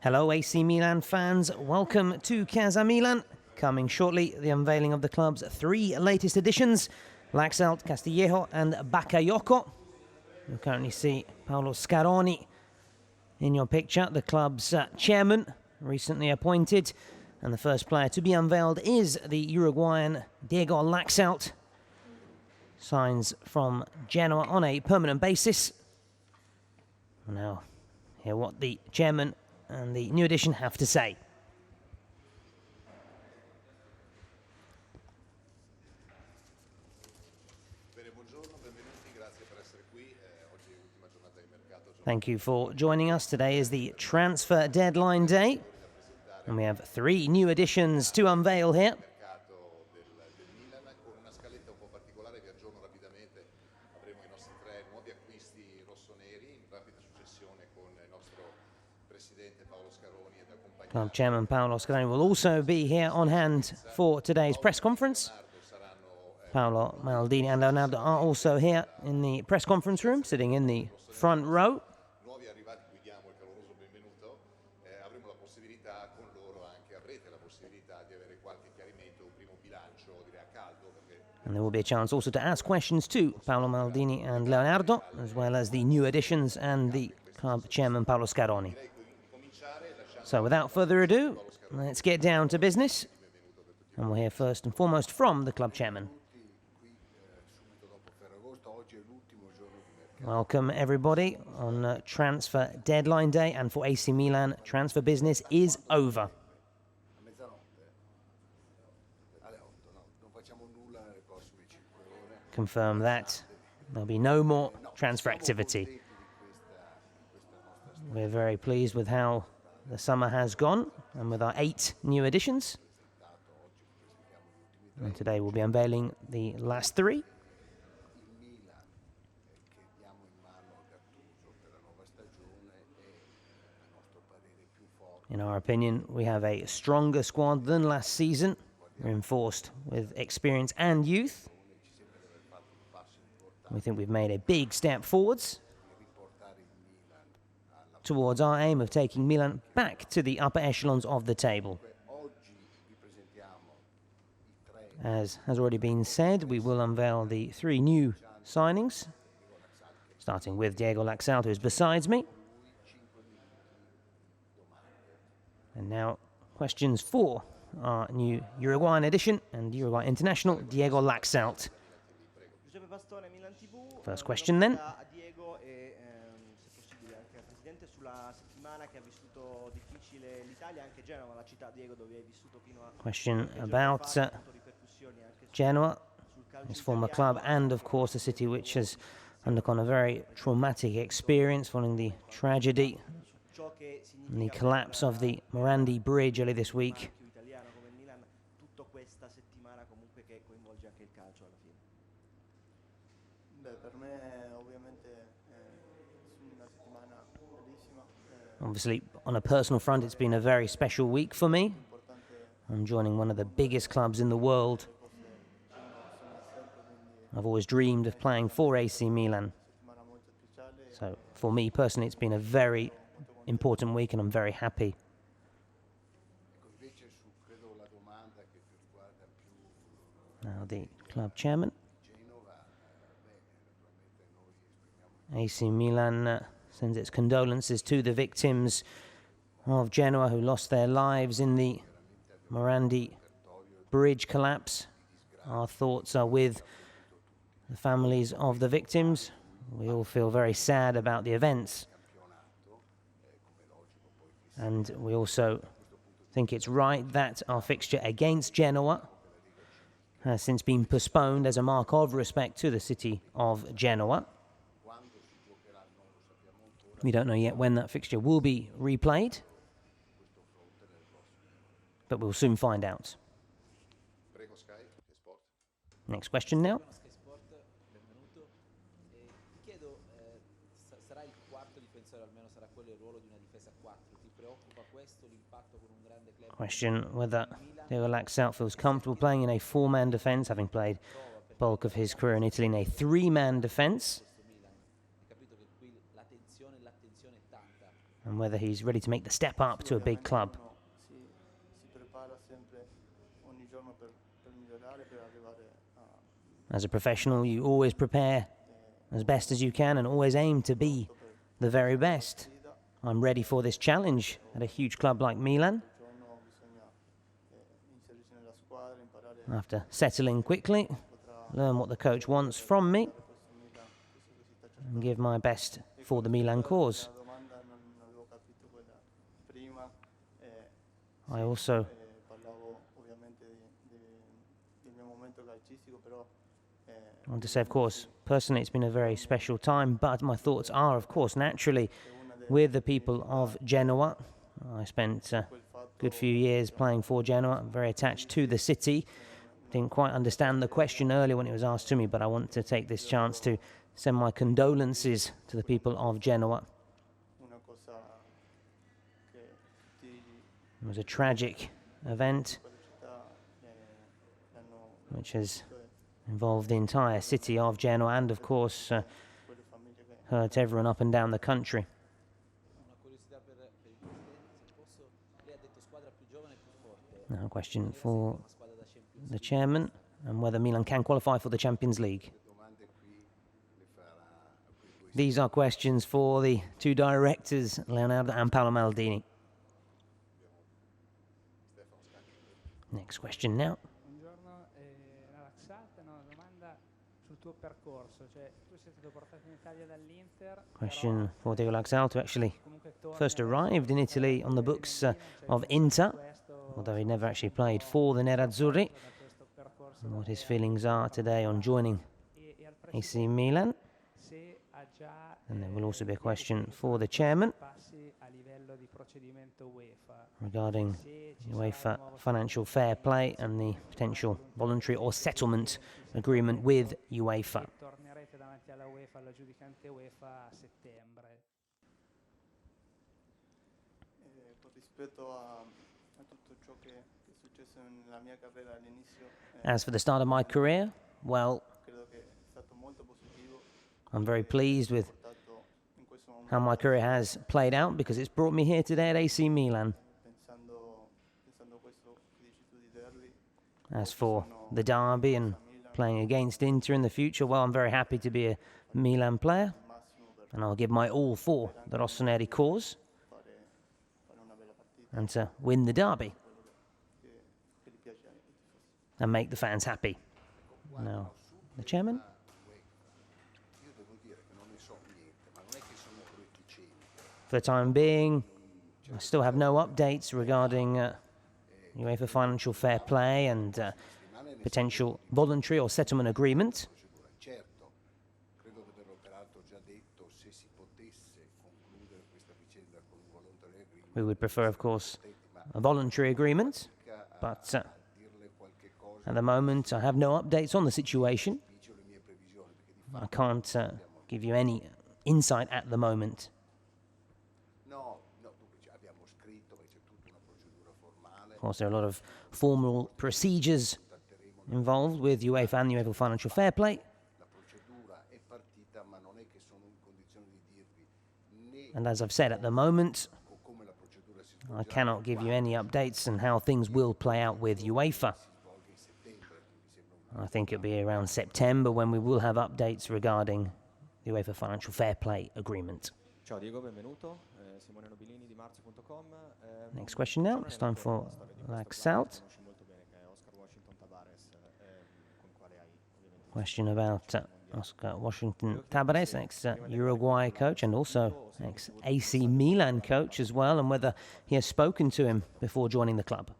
Hello AC Milan fans, welcome to Casa Milan. Coming shortly, the unveiling of the club's three latest additions, Laxalt, Castillejo and Bakayoko. You'll currently see Paolo Scaroni in your picture, the club's chairman, recently appointed. And the first player to be unveiled is the Uruguayan Diego Laxalt. Signs from Genoa on a permanent basis. We'll now hear what the chairman and the new addition have to say. Thank you for joining us. Today is the transfer deadline day, and we have three new additions to unveil here. Club Chairman Paolo Scaroni will also be here on hand for today's press conference. Paolo Maldini and Leonardo are also here in the press conference room, sitting in the front row. And there will be a chance also to ask questions to Paolo Maldini and Leonardo, as well as the new additions and the club chairman Paolo Scaroni. So without further ado, let's get down to business. And we'll hear first and foremost from the club chairman. Welcome everybody on transfer deadline day, and for AC Milan, transfer business is over. Confirm that there'll be no more transfer activity. We're very pleased with how the summer has gone and with our 8 new additions. And today we'll be unveiling the last 3. In our opinion, we have a stronger squad than last season, reinforced with experience and youth. We think we've made a big step forwards towards our aim of taking Milan back to the upper echelons of the table. As has already been said, we will unveil the 3 new signings, starting with Diego Laxalt, who is beside me. And now, questions for our new Uruguayan edition and Uruguay international, Diego Laxalt. First question then. Question about Genoa, his former club, and of course the city which has undergone a very traumatic experience following the tragedy and the collapse of the Morandi Bridge earlier this week. Obviously, on a personal front, it's been a very special week for me. I'm joining one of the biggest clubs in the world. I've always dreamed of playing for AC Milan. So, for me personally, it's been a very important week, and I'm very happy. Now, the club chairman. AC Milan sends its condolences to the victims of Genoa who lost their lives in the Morandi Bridge collapse. Our thoughts are with the families of the victims. We all feel very sad about the events. And we also think it's right that our fixture against Genoa has since been postponed as a mark of respect to the city of Genoa. We don't know yet when that fixture will be replayed, but we'll soon find out. Next question now. Question whether Diego Laxalt feels comfortable playing in a 4-man defence, having played the bulk of his career in Italy in a 3-man defence. and whether he's ready to make the step up to a big club. As a professional, you always prepare as best as you can and always aim to be the very best. I'm ready for this challenge at a huge club like Milan. I have to settle in quickly, learn what the coach wants from me, and give my best for the Milan cause. I also want to say, of course, personally it's been a very special time, but my thoughts are, of course, naturally with the people of Genoa. I spent a good few years playing for Genoa. I'm very attached to the city. Didn't quite understand the question earlier when it was asked to me, but I want to take this chance to send my condolences to the people of Genoa. It was a tragic event which has involved the entire city of Genoa and, of course, hurt everyone up and down the country. Now a question for the chairman and whether Milan can qualify for the Champions League. These are questions for the two directors, Leonardo and Paolo Maldini. Next question now. Question for Diego Laxalt, who actually first arrived in Italy on the books of Inter, although he never actually played for the Nerazzurri. And what his feelings are today on joining AC Milan. And there will also be a question for the chairman regarding UEFA financial fair play and the potential voluntary or settlement agreement with UEFA. As for the start of my career, well, I'm very pleased with how my career has played out because it's brought me here today at AC Milan. As for the derby and playing against Inter in the future, well, I'm very happy to be a Milan player and I'll give my all for the Rossoneri cause and to win the derby and make the fans happy. Now, the chairman. For the time being, I still have no updates regarding UEFA financial fair play and potential voluntary or settlement agreement. We would prefer, of course, a voluntary agreement, but at the moment I have no updates on the situation. I can't give you any insight at the moment. Of course, there are a lot of formal procedures involved with UEFA and UEFA financial fair play. And as I've said, at the moment, I cannot give you any updates on how things will play out with UEFA. I think it'll be around September when we will have updates regarding the UEFA financial fair play agreement. Ciao Diego, benvenuto. Simone Nobilini di Marzo.com. Next question now. It's time for Laxalt. Question about Oscar Washington Tabarez, ex-Uruguay coach and also ex-AC Milan coach as well, and whether he has spoken to him before joining the club.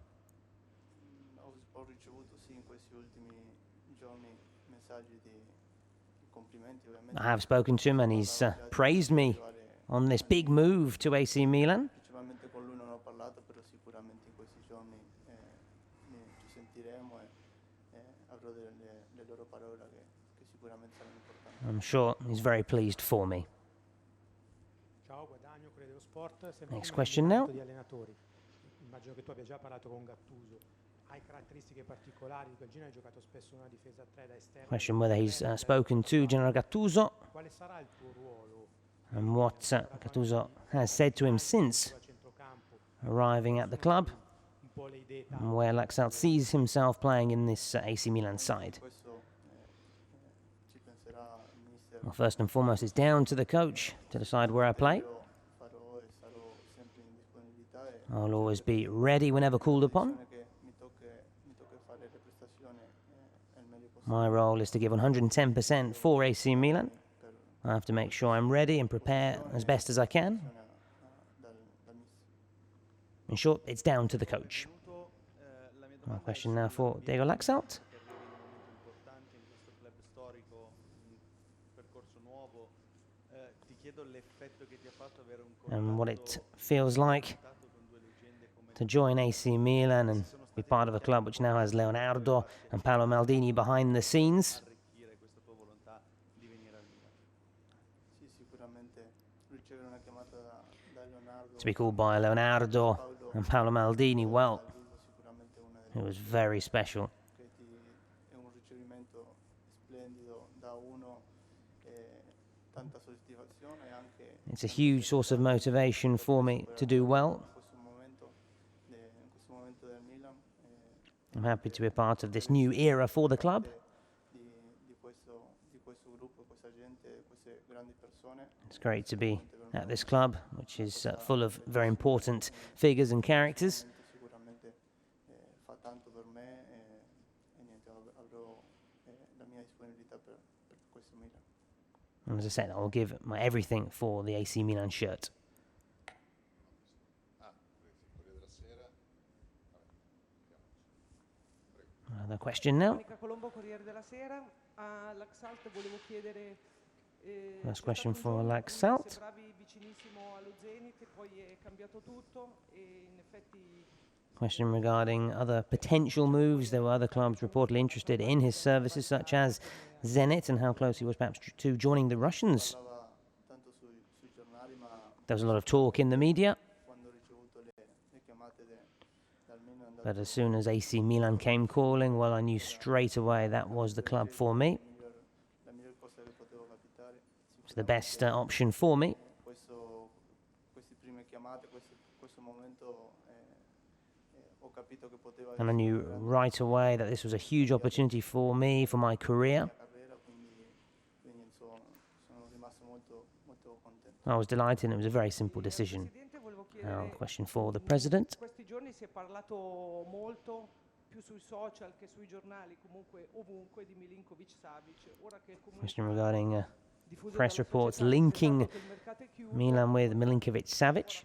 I have spoken to him and he's praised me on this big move to AC Milan. I'm sure he's very pleased for me. Next question now. Question whether he's spoken to General Gattuso and what Gattuso has said to him since arriving at the club, and where Laxalt sees himself playing in this AC Milan side. Well, first and foremost, it's down to the coach to decide where I play. I'll always be ready whenever called upon. My role is to give 110% for AC Milan. I have to make sure I'm ready and prepare as best as I can. In short, it's down to the coach. My question now for Diego Laxalt. And what it feels like to join AC Milan and be part of a club which now has Leonardo and Paolo Maldini behind the scenes. To be called by Leonardo and Paolo Maldini, well, it was very special. It's a huge source of motivation for me to do well. I'm happy to be a part of this new era for the club. It's great to be at this club, which is full of very important figures and characters. And as I said, I'll give my everything for the AC Milan shirt. Another question now. First question for Laxalt. Question regarding other potential moves. There were other clubs reportedly interested in his services, such as Zenit, and how close he was perhaps to joining the Russians. There was a lot of talk in the media. But as soon as AC Milan came calling, well, I knew straight away that was the club for me. It's the best option for me. And I knew right away that this was a huge opportunity for me, for my career. I was delighted, and it was a very simple decision. Now, question for the president. Question regarding press reports linking Milan with Milinkovic-Savic.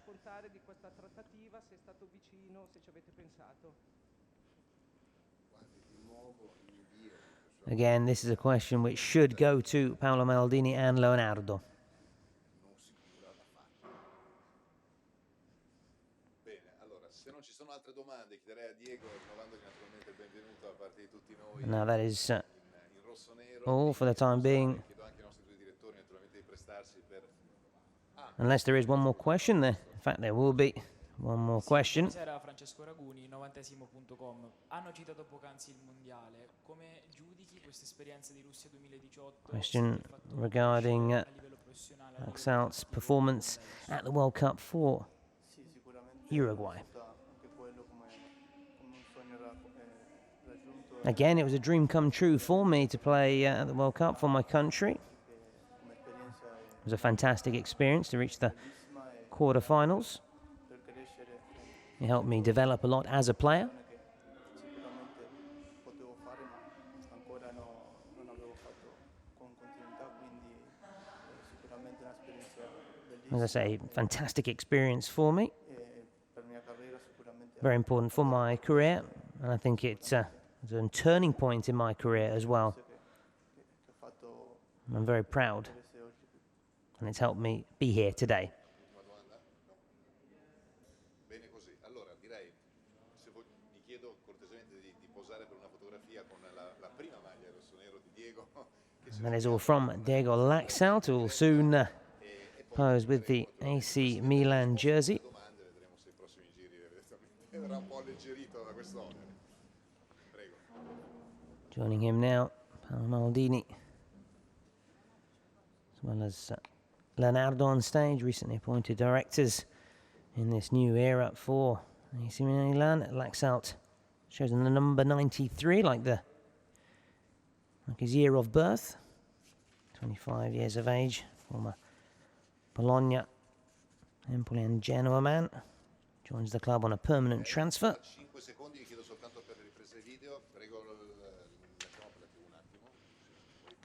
Again, this is a question which should go to Paolo Maldini and Leonardo. Now that is all for the time being. Unless there is one more question there. In fact, there will be one more question. Question regarding Laxalt's performance at the World Cup for Uruguay. Again, it was a dream come true for me to play at the World Cup for my country. It was a fantastic experience to reach the quarterfinals. It helped me develop a lot as a player. As I say, fantastic experience for me. Very important for my career, and I think it's a turning point in my career as well. I'm very proud, and it's helped me be here today. And that is all from Diego Laxalt, who will soon pose with the AC Milan jersey. Joining him now, Paolo Maldini, as well as Leonardo on stage, recently appointed directors in this new era for AC Milan. Laxalt shows in the number 93, like his year of birth. 25 years of age, former Bologna, Empoli and Genoa man. Joins the club on a permanent transfer.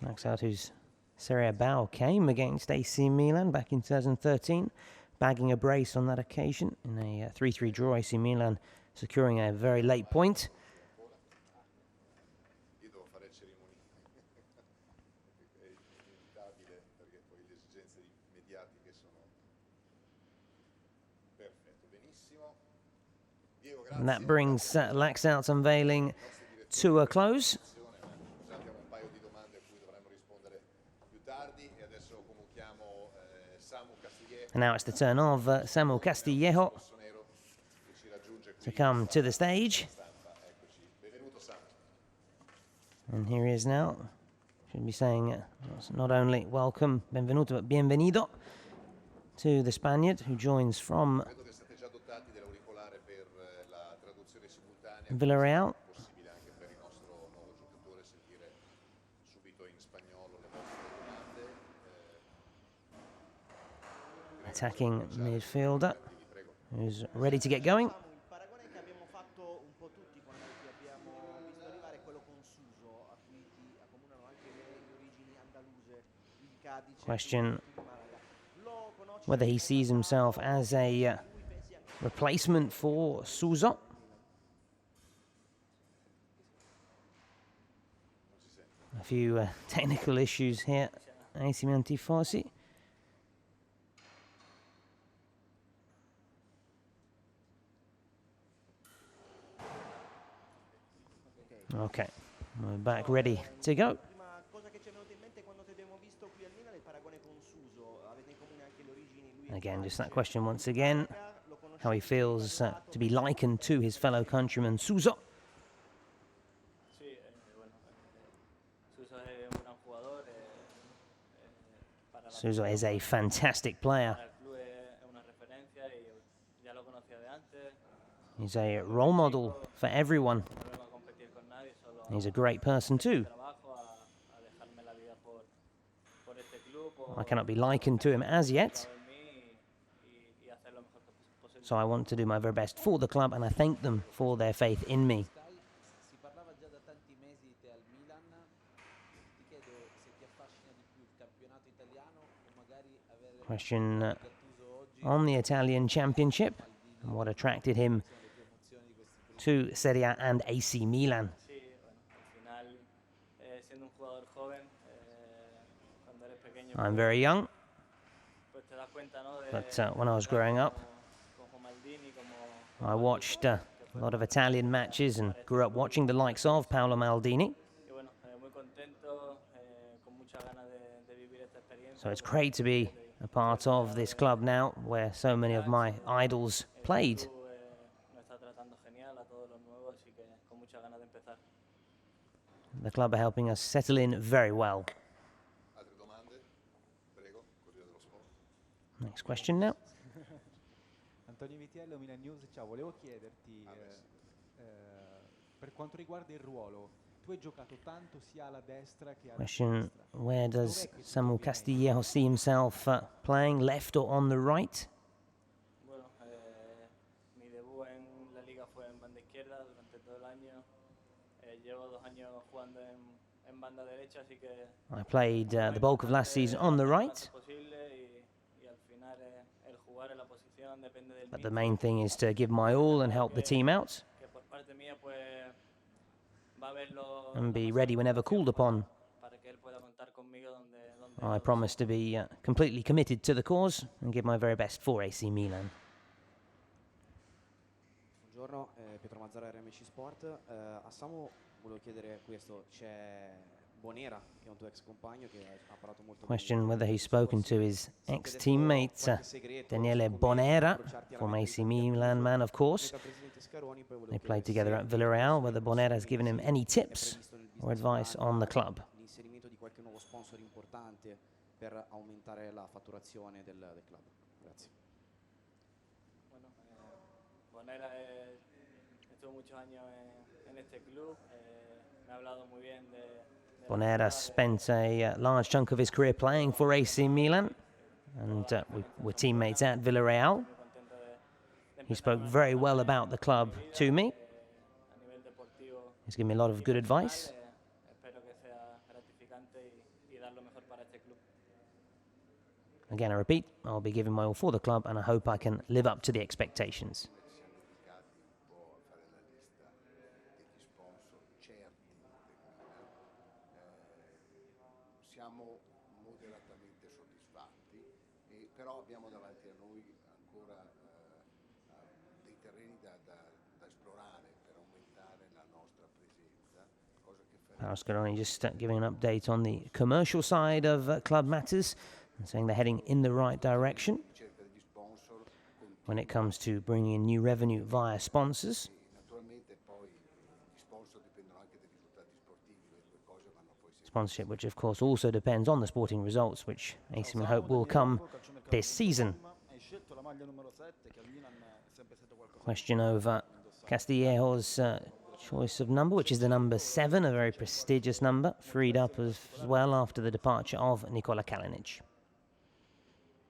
Laxalt, whose Serie B came against AC Milan back in 2013, bagging a brace on that occasion in a 3-3 draw. AC Milan securing a very late point. And that brings Laxalt's unveiling to a close. And now it's the turn of Samu Castillejo to come to the stage. And here he is now. Should be saying not only welcome, benvenuto, but bienvenido to the Spaniard who joins from Villarreal. Attacking midfielder who's ready to get going. Question whether he sees himself as a replacement for Sousa. A few technical issues here, AC Milan tifosi. Okay, we're back ready to go. Again, just that question once again, how he feels to be likened to his fellow countryman Sousa. Sousa is a fantastic player. He's a role model for everyone. He's a great person too. I cannot be likened to him as yet. So I want to do my very best for the club, and I thank them for their faith in me. Question on the Italian Championship and what attracted him to Serie A and AC Milan. I'm very young, but when I was growing up, I watched a lot of Italian matches and grew up watching the likes of Paolo Maldini. So it's great to be a part of this club now, where so many of my idols played. The club are helping us settle in very well. Next question now. Antonio Vitiello, Milan News. Ciao, volevo chiederti per quanto riguarda il ruolo, tu hai giocato tanto sia alla destra che alla Question, sinistra. where does Samu Castillejo see himself playing, left or on the right? Bueno, mi debut en la liga fue en banda izquierda durante todo el año. Llevo 2 años jugando en banda derecha, así que I played the bulk of last season on the right, but the main thing is to give my all and help the team out and be ready whenever called upon. I promise to be completely committed to the cause and give my very best for AC Milan. Buongiorno, Pietro Mazzara, RMC Sport. A Samu volevo chiedere questo, c'è Bonera, che è un tuo ex compagno che ha parlato molto bene. Question whether he's spoken to his ex-teammate Daniele Bonera, from AC Milan man, of course. They played together at Villarreal, whether Bonera has given him any tips or advice on the club. L'inserimento di qualche nuovo sponsor importante per aumentare la fatturazione del club. Grazie. Bueno, Bonera estuvo muchos años en este club, me ha hablado muy bien de la Bonera ciudad, spent a large chunk of his career playing for AC Milan, and we were teammates at Villarreal. muy contento de He empezar spoke una very nueva well etapa about the en club mi vida, to me. a nivel deportivo He's given me a lot of y good personal, advice. espero que sea gratificante y dar lo mejor para este club. Again, I repeat, I'll be giving my all for the club, and I hope I can live up to the expectations. Siamo dedicati un po' a fare la lista degli sponsor certi del Milan. Siamo moderatamente soddisfatti, però abbiamo davanti a noi ancora dei terreni da esplorare per aumentare la nostra presenza, cosa che faremo. Pasqualoni just giving an update on the commercial side of club matters, and saying they're heading in the right direction Ricerca degli sponsor when it comes to bringing in new revenue via sponsors. e naturalmente poi gli sponsor dipendono anche dai risultati sportivi, le due cose vanno poi seguite. Sponsorship, which of course also depends on the sporting results, which AC Milan hope will come this season. Hai scelto la maglia numero 7, che al Milan è sempre stato qualcosa. Question over Castillejo's choice of number, which is the number 7, a very prestigious number, freed up as well after the departure of Nikola Kalinic.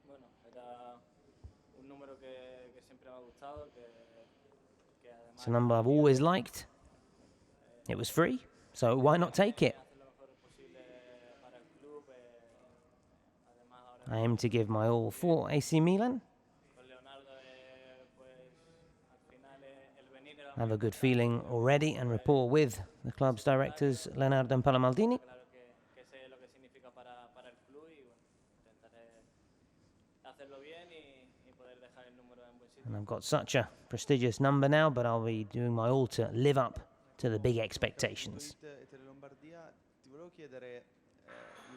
Bueno, era un número que siempre me ha gustado, que además It's a number I've always liked. It was free, so why not take it? hacer lo mejor posible para el club. Además ahora I aim to give my all for AC Milan. con Leonardo, pues al final el venir era I have a good feeling already and rapport with the club's directors, Leonardo and Palamaldini. claro que sé lo que significa para el club y bueno, intentaré hacerlo bien y poder dejar el número en buen sitio. And I've got such a prestigious number now, but I'll be doing my all to live up to the big expectations. E Telelombardia, ti volevo chiedere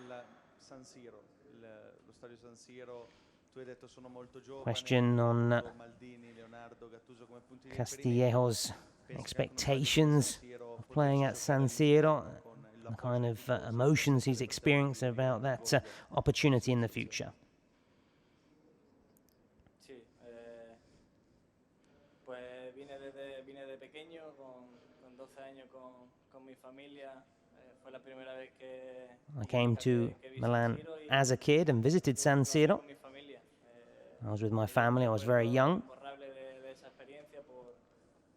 il San Siro, lo stadio San Siro, tu hai detto sono molto giovane. Question on Maldini, Leonardo, Gattuso come punti di Castillejo's riferimento. expectations of playing at San Siro, the kind of emotions he's experienced about that opportunity in the future. Sí, pues vine de pequeño, con 12 años con mi familia. Fue la primera vez que I came to vi San Milan Siro y as a kid and visited San lo Siro. con mi familia. I was with my family, I was very young, Imborrable de esa experiencia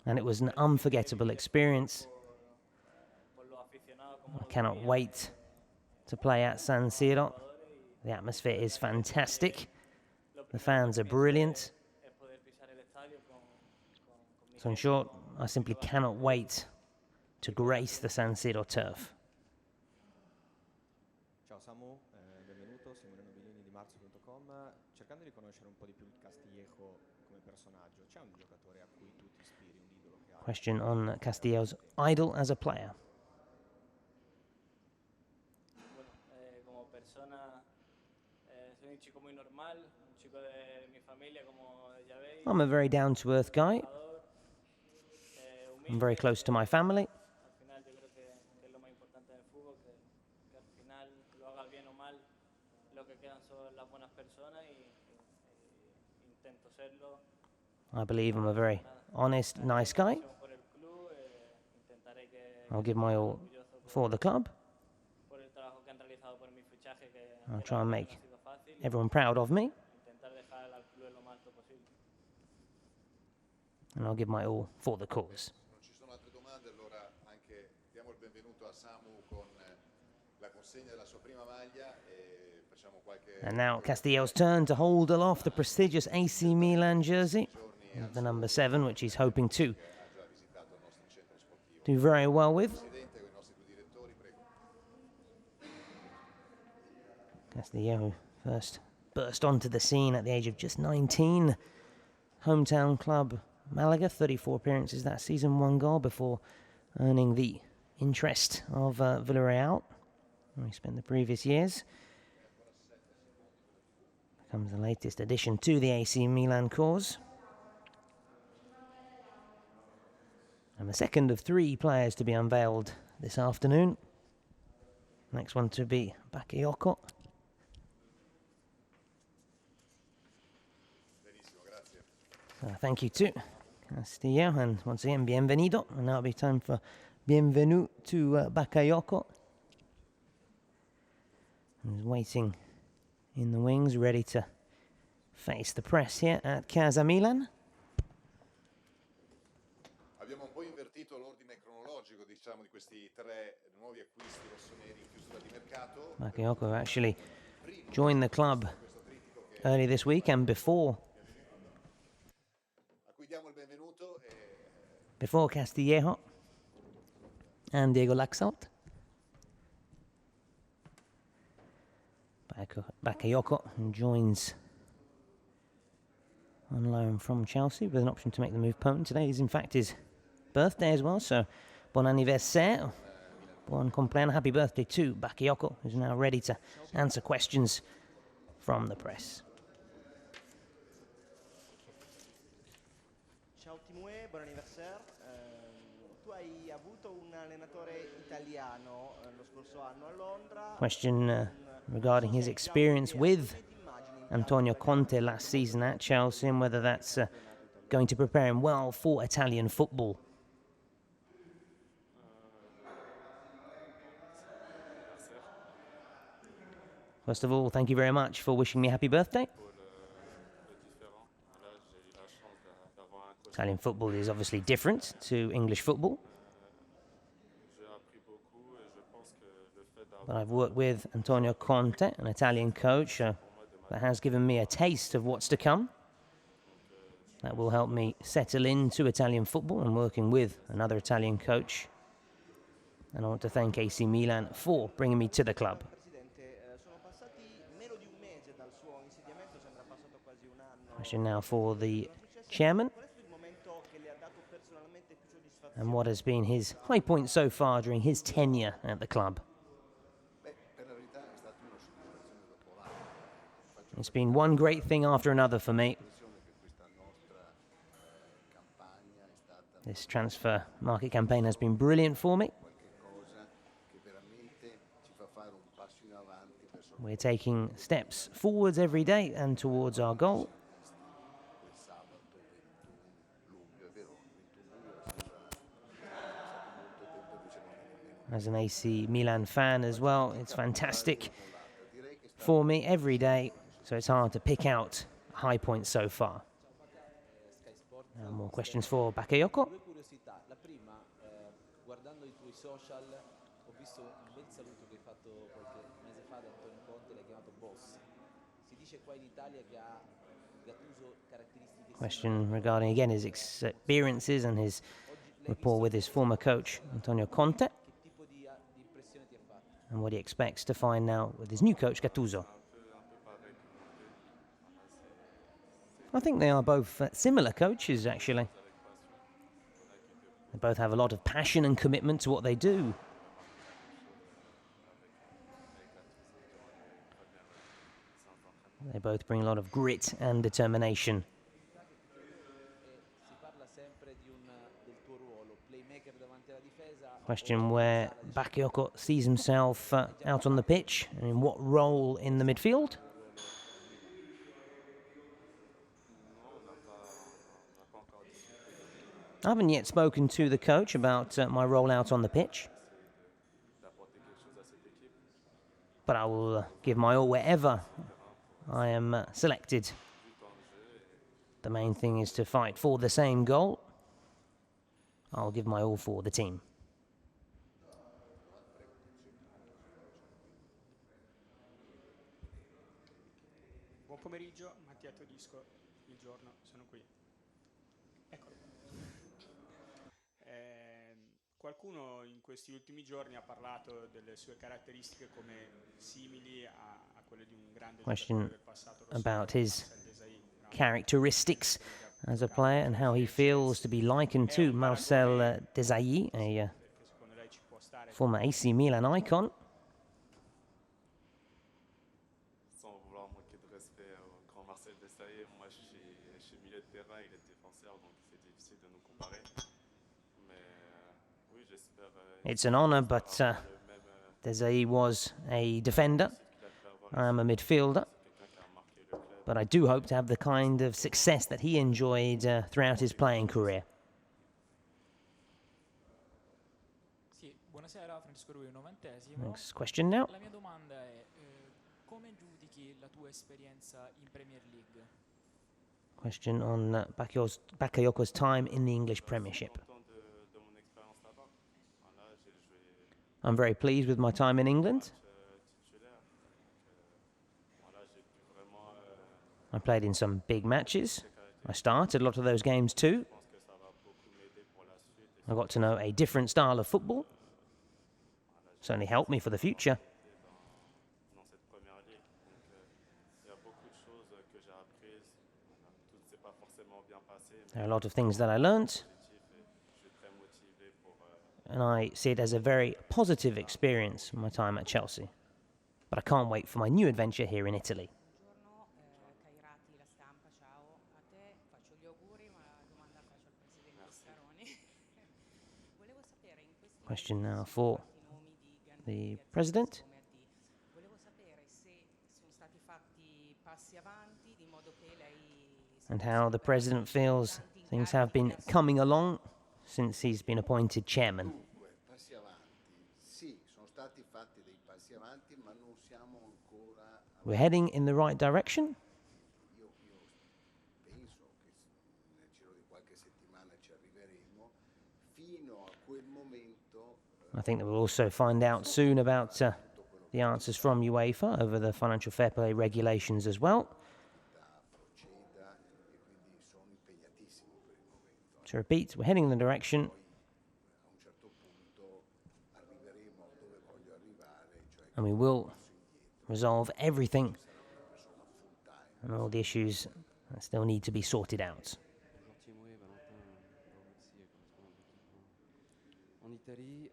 and it was an unforgettable experience. por lo aficionado como I cannot wait to play at San Siro. The atmosphere is fantastic. The fans are brilliant. es poder pisar el estadio con mi So in short, I simply cannot wait to grace the San Siro turf. Ciao Samu, benvenuto, Simone Nobilini di Marzo.com. Cercando di conoscere un po' di più il Castillejo come personaggio, c'è un giocatore a cui tu ti ispiri, un idolo che hai? Question on Castillo's idol as a player. Bueno, como persona, soy un chico muy normal, un chico de mi familia, como ya veis. I'm a very down-to-earth guy. trabajador, I'm very close to my family. Al final yo creo que es lo más importante del fútbol, que al final lo hagas bien o mal, lo que quedan son las buenas personas y intento serlo. I believe I'm a very honest, nice guy. Por el club, intentaré que I'll give my all for the club. por el trabajo que han realizado por mi fichaje, que I'll que try la and verdad make no ha sido fácil, everyone proud of me, intentar dejar al club lo más alto posible. and I'll give my all for the cause. Non ci sono altre domande, allora anche diamo il benvenuto a Samu con la consegna della sua prima maglia e facciamo qualche And now Castillo's turn to hold aloft the prestigious AC Milan jersey, the number 7, which he's hoping to ha già visitato il nostro centro sportivo. do very well with. Presidente con i nostri due direttori, prego. Castillo, who first burst onto the scene at the age of just 19. Hometown club Malaga, 34 appearances that season, 1 goal before earning the interest of Villarreal, where he spent the previous years. Becomes the latest addition to the AC Milan cause. And the second of 3 players to be unveiled this afternoon. Next one to be Bakayoko. Thank you to Castillejo, and once again, bienvenido. And now it'll be time for bienvenue to Bakayoko. He's waiting in the wings, ready to face the press here at Casa Milan. Abbiamo un po' invertito l'ordine cronologico, diciamo, di questi tre nuovi acquisti rossoneri in chiusura di mercato. Bakayoko actually joined the club early this week and before Castillejo and Diego Laxalt. Bakayoko joins on loan from Chelsea with an option to make the move permanent. Today is in fact his birthday as well, so bon anniversaire, bon compleanno, happy birthday to Bakayoko, who's now ready to answer questions from the press. Ciao Tiémoué, buon anniversaire. Tu hai avuto un allenatore italiano lo scorso anno a Londra. Question regarding his experience with Antonio Conte last season at Chelsea and whether that's going to prepare him well for Italian football. First of all, thank you very much for wishing me a happy birthday. Italian football is obviously different to English football. But I've worked with Antonio Conte, an Italian coach, that has given me a taste of what's to come. That will help me settle into Italian football and working with another Italian coach. And I want to thank AC Milan for bringing me to the club. Question now for the chairman. And what has been his high point so far during his tenure at the club? It's been one great thing after another for me. This transfer market campaign has been brilliant for me. We're taking steps forwards every day and towards our goal. As an AC Milan fan as well, it's fantastic for me every day. So it's hard to pick out a high point so far. Now more questions for Bakayoko. Due curiosità. La prima, guardando i tuoi social, ho visto un bel saluto che hai fatto qualche mese fa da Antonio Conte, l'hai chiamato boss. Si dice qua in Italia che ha Gattuso caratteristiche. Question regarding again his experiences and his rapport with his former coach Antonio Conte, Che tipo di impressione ti ha fatto? and what he expects to find now with his new coach Gattuso. I think they are both similar coaches, actually. They both have a lot of passion and commitment to what they do. They both bring a lot of grit and determination. Si parla sempre del tuo ruolo, playmaker davanti alla difesa. Question where Bakayoko sees himself out on the pitch and in what role in the midfield. I haven't yet spoken to the coach about my role out on the pitch, but I will give my all wherever I am selected. The main thing is to fight for the same goal. I'll give my all for the team. Buon pomeriggio, Mattia Todisco, il giorno, sono qui. Eccolo. Qualcuno in questi ultimi giorni ha parlato delle sue caratteristiche come simili a quelle di un grande giocatore del passato. About his characteristics as a player and how he feels to be likened to Marcel Desailly, a former AC Milan icon. Sans vouloir manquer de respect au grand Marcel Desailly, moi je suis milieu de terrain, il est défenseur, donc c'est difficile de nous comparer. Mais oui, j'espère. It's an honor, but Desailly was a defender. I am a midfielder. but I do hope to have the kind of success that he enjoyed throughout his playing career. Sì, buonasera, Francesco Rui, 90esimo. Next question now. La mia domanda è come giudichi la tua esperienza in Premier League? Question on Bakayoko's time in the English Premiership. I'm very pleased with my time in England. I played in some big matches. I started a lot of those games too. I got to know a different style of football. Certainly helped me for the future. There are a lot of things that I learned, and I see it as a very positive experience my time at Chelsea. But I can't wait for my new adventure here in Italy. Question now for the President. And how the President feels things have been coming along since he's been appointed chairman. We're heading in the right direction. I think that we'll also find out soon about the answers from UEFA over the financial fair play regulations as well. To repeat, we're heading in the direction. And we will resolve everything and all the issues that still need to be sorted out. En Italie,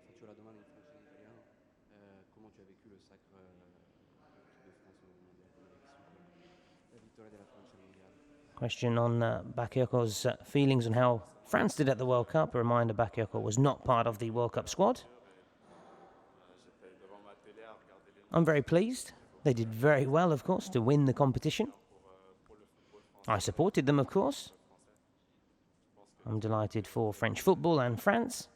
faccio la domanda in francese e italiano, comment tu as vécu le sacre de France au mondial, comment tu as vécu la vittoria della Francia al mondiale? Question on Bakayoko's feelings on how France did at the World Cup. A reminder, Bakayoko was not part of the World Cup squad. I'm very pleased. They did very well, of course, to win the competition. I supported them, of course. I'm delighted for French football and France.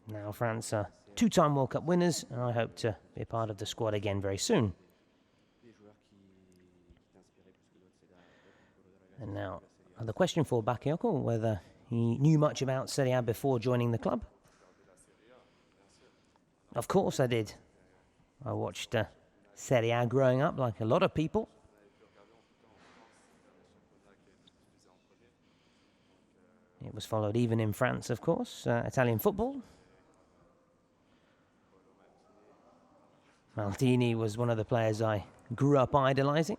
Now France are two-time World Cup winners, and I hope to be a part of the squad again very soon. And now, the question for Bakayoko, whether he knew much about Serie A before joining the club. Of course I did. I watched Serie A growing up like a lot of people. It was followed even in France, of course, Italian football. Maldini was one of the players I grew up idolizing.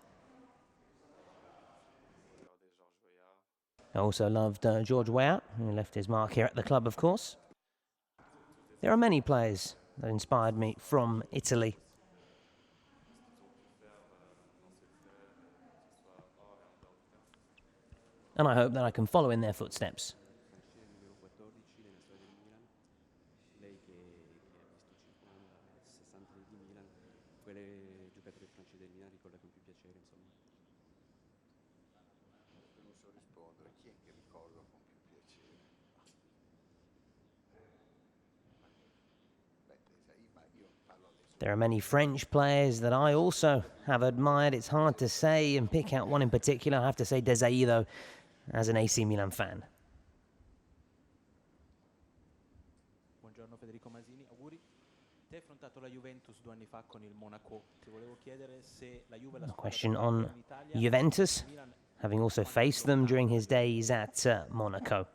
I also loved George Weah, who left his mark here at the club, of course. There are many players that inspired me from Italy. And I hope that I can follow in their footsteps. There are many French players that I also have admired. It's hard to say and pick out one in particular. I have to say Desailly, though, as an AC Milan fan. Buongiorno Federico Masini, auguri. Te hai affrontato la Juventus 2 anni fa con il Monaco. Ti volevo chiedere se la Juve A question on Juventus, having also faced them during his days at Monaco.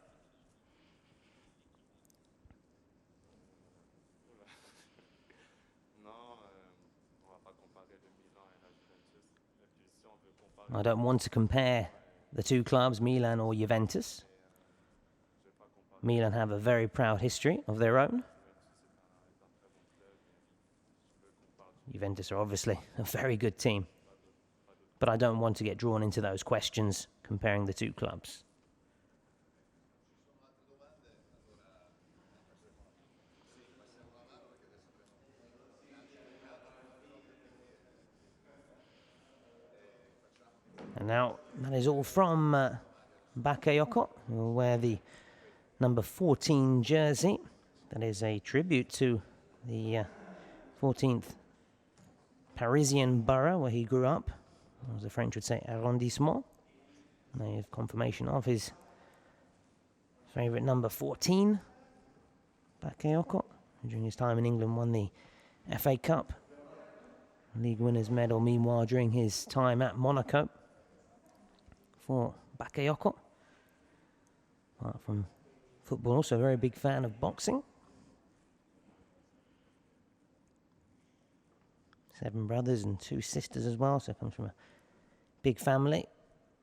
I don't want to compare the two clubs, Milan or Juventus. Milan have a very proud history of their own. Juventus are obviously a very good team. But I don't want to get drawn into those questions comparing the two clubs. And now that is all from Bakayoko, who will wear the number 14 jersey. That is a tribute to the 14th Parisian borough where he grew up, as the French would say, arrondissement. Now you have confirmation of his favourite number 14, Bakayoko, who during his time in England won the FA Cup, League Winners' Medal, meanwhile during his time at Monaco. For Bakayoko, apart from football, also a very big fan of boxing. 7 brothers and 2 sisters as well, so comes from a big family.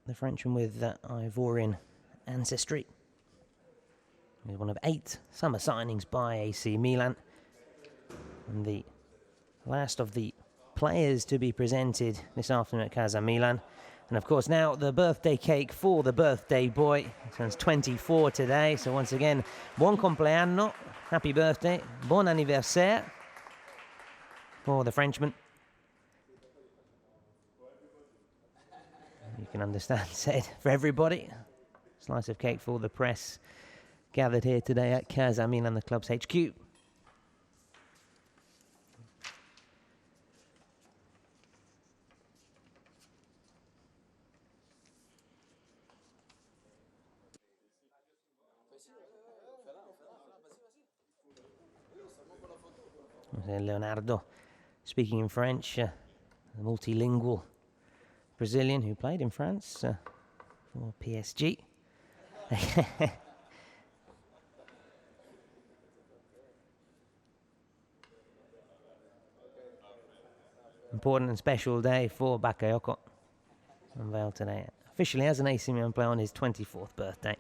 The Frenchman with Ivorian ancestry. He's one of 8 summer signings by AC Milan. And the last of the players to be presented this afternoon at Casa Milan. And of course now the birthday cake for the birthday boy. He turns 24 today, so once again, buon compleanno, happy birthday, bon anniversaire for the Frenchman. You can understand, said for everybody. Slice of cake for the press gathered here today at Casa Milan, the club's HQ. Leonardo speaking in French, a multilingual Brazilian who played in France for PSG. Important and special day for Bakayoko. Unveiled today officially as an AC Milan player on his 24th birthday.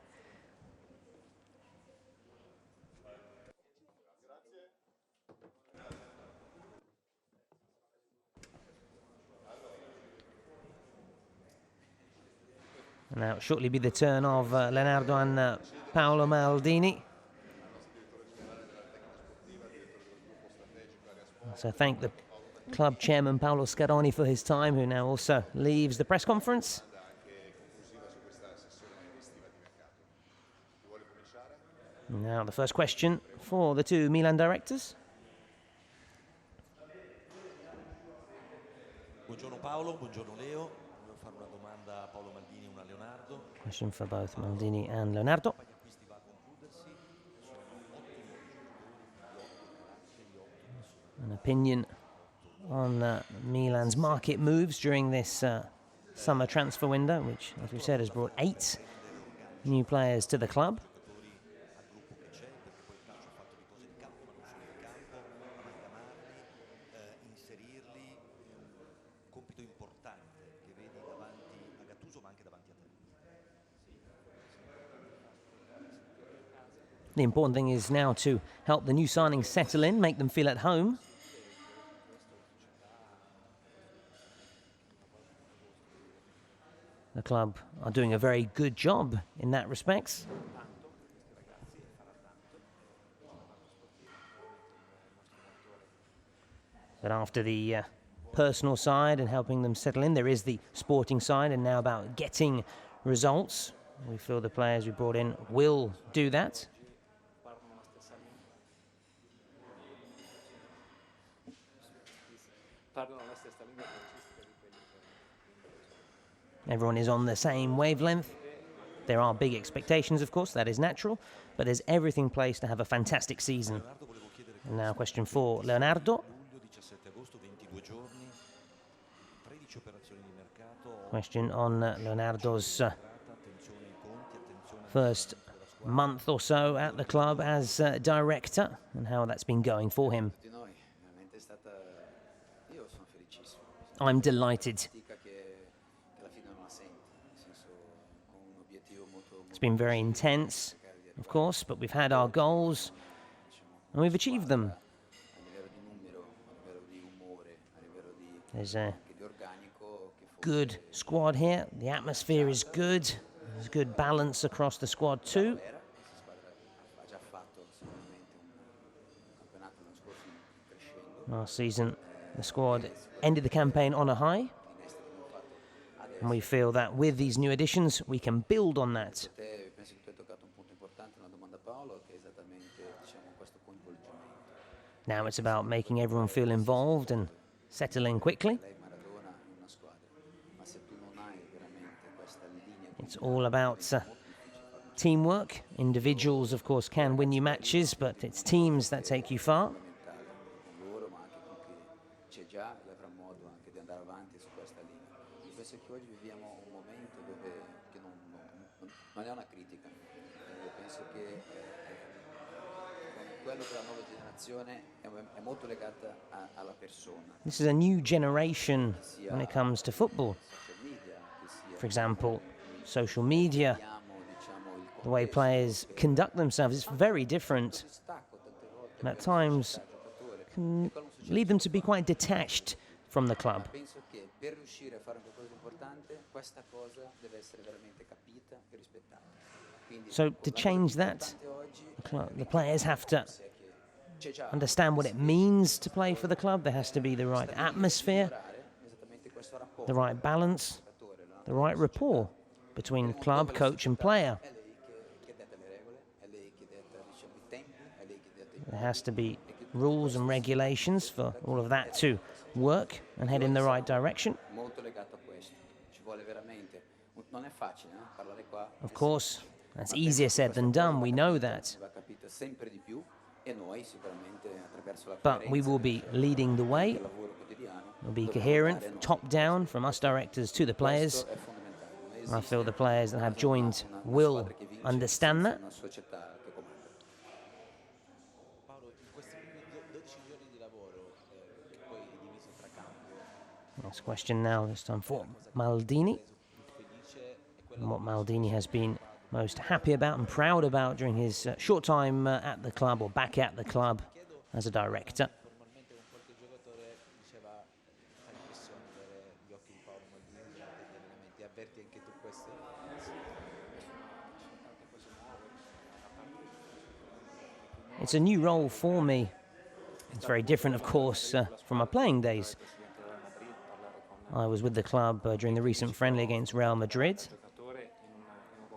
Now it'll shortly be the turn of Leonardo and Paolo Maldini. So thank the club chairman Paolo Scaroni for his time, who now also leaves the press conference. Now the first question for the 2 Milan directors. Buongiorno Paolo, buongiorno Leo. Volevo fare una domanda a Paolo Maldini e una a Leonardo. Question for both Maldini and Leonardo. An opinion on Milan's market moves during this summer transfer window, which, as we've said, has brought 8 new players to the club. The important thing is now to help the new signings settle in, make them feel at home. The club are doing a very good job in that respect. But after the personal side and helping them settle in, there is the sporting side, and now about getting results. We feel the players we brought in will do that. Everyone is on the same wavelength. There are big expectations, of course, that is natural, but there's everything placed to have a fantastic season. And now question 4, Leonardo. Question on Leonardo's first month or so at the club as director and how that's been going for him. I'm delighted. It's been very intense, of course, but we've had our goals and we've achieved them. There's a good squad here. The atmosphere is good. There's good balance across the squad too. Last season, the squad ended the campaign on a high. And we feel that with these new additions, we can build on that. Penso che tu hai toccato un punto importante, una domanda Paolo, che è esattamente questo coinvolgimento. Now it's about making everyone feel involved and settle in quickly. It's all about teamwork. Individuals, of course, can win you matches, but it's teams that take you far. C'è già e avrà modo anche di andare avanti su questa linea. Io penso che oggi viviamo un momento che non è una critica. Io penso che quello della nuova generazione è molto legata alla persona. This is a new generation when it comes to football. For example, social media, the way players conduct themselves is very different. And at times can lead them to be quite detached from the club. Penso che per riuscire a fare qualcosa di importante, questa cosa deve essere veramente capita e rispettata. So to change that, the players have to understand what it means to play for the club. There has to be the right atmosphere, the right balance, the right rapport between club, coach and player. There has to be rules and regulations for all of that to work and head in the right direction. Of course, that's easier said than done, we know that. But we will be leading the way. We'll be coherent, top down, from us directors to the players. I feel the players that have joined will understand that. Next question now, this time for Maldini. And what Maldini has been most happy about and proud about during his short time at the club, or back at the club as a director. It's a new role for me. It's very different, of course, from my playing days. I was with the club during the recent friendly against Real Madrid.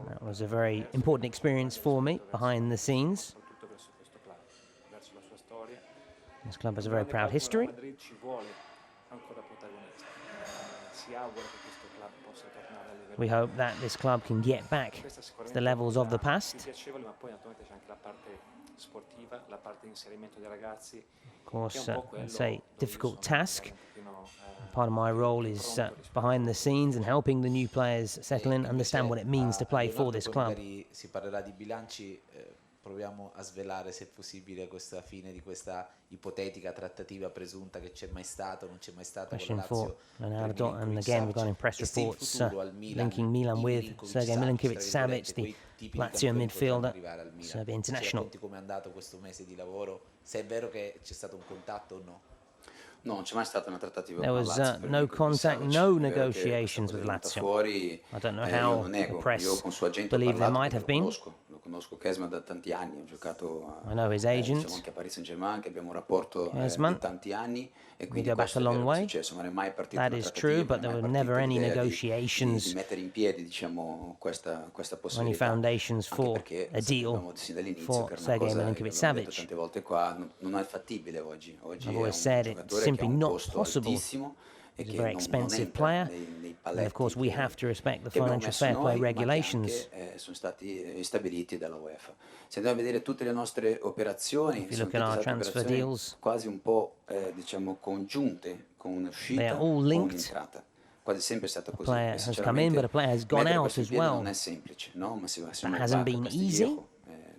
That was a very important experience for me, behind the scenes. This club has a very proud history. We hope that this club can get back to the levels of the past. Of course, it's a difficult task. Part of my role is behind the scenes and helping the new players settle in, understand what it means to play for this club. Si parlerà di bilanci, proviamo a svelare se è possibile questa fine di questa ipotetica trattativa presunta che c'è mai stato, non c'è mai stata con la Lazio. For Leonardo, and again we've got in press reports linking Milan with Sergej Milinkovic-Savic, the Lazio midfielder, Serbia international. Come è andato questo mese di lavoro? Se è vero che c'è stato un contatto o no? No, non c'è mai stata una trattativa There was no contact, no negotiations with Lazio. I don't know how the press believe there might have been. Lo conosco Kesman da tanti anni, ho giocato I know his agent. Anche a Paris Saint-Germain, che abbiamo un rapporto di tanti anni, e quindi we go back a long way. Non è mai partita That is true, but there were never any negotiations, di mettere in piedi, diciamo, questa possibilità. Any foundations for a deal for Sergej Milinkovic-Savic. Tante volte qua non è fattibile oggi. I've always said it's simply not possible. He's a very expensive player, and of course we have to respect the financial fair play regulations. Sono stati stabiliti dalla UEFA. Se andiamo a vedere tutte le nostre operazioni, sono transfer deals, quasi un po' diciamo congiunte, con un'uscita o un'entrata. Quasi sempre è stato così. A player has come in, but a player has gone out as well. Non è semplice, no? Ma that hasn't been easy,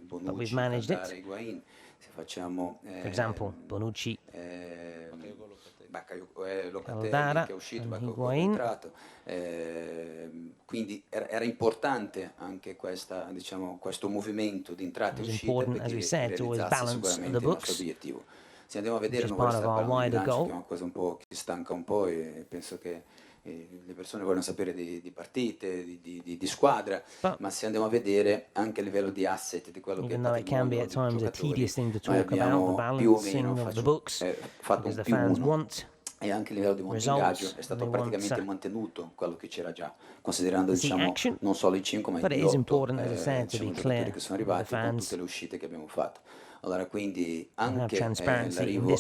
but we've managed it. Se facciamo, for example, Bonucci, Bakayoko, Caldara, che è uscito, Bakayoko è entrato, quindi era importante anche questa, diciamo, questo movimento di entrate e uscite per realizzare sicuramente il nostro obiettivo. Se andiamo a vedere una cosa un po' che stanca un po', e penso che le persone vogliono sapere di partite, di squadra, ma se andiamo a vedere anche a livello di asset, di quello che è can be at times a tedious thing to talk about, the balancing of the books, because the fans want e anche il livello di montingaggio è stato praticamente mantenuto quello che c'era già, considerando diciamo non solo i 5 ma i 8 diciamo, giocatori che sono arrivati con tutte le uscite che abbiamo fatto. Allora quindi anche l'arrivo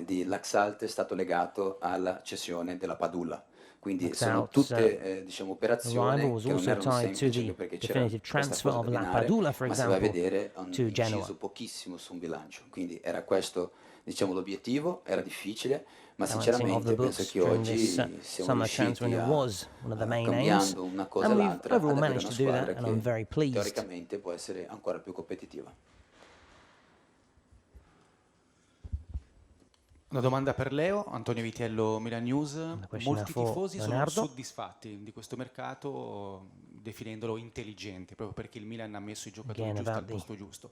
di Laxalt è stato legato alla cessione della Padula. Quindi sono tutte diciamo, operazioni che non erano semplici anche perché c'era questa cosa da abbinare, ma si va a vedere hanno inciso pochissimo su un bilancio. Quindi era questo diciamo, l'obiettivo, era difficile, ma sinceramente penso che oggi siamo riusciti cambiando una cosa e l'altra ad avere una squadra che teoricamente può essere ancora più competitiva. Una domanda per Leo, Antonio Vitiello, Milan News. Molti tifosi sono soddisfatti di questo mercato, definendolo intelligente, proprio perché il Milan ha messo i giocatori giusti al posto giusto.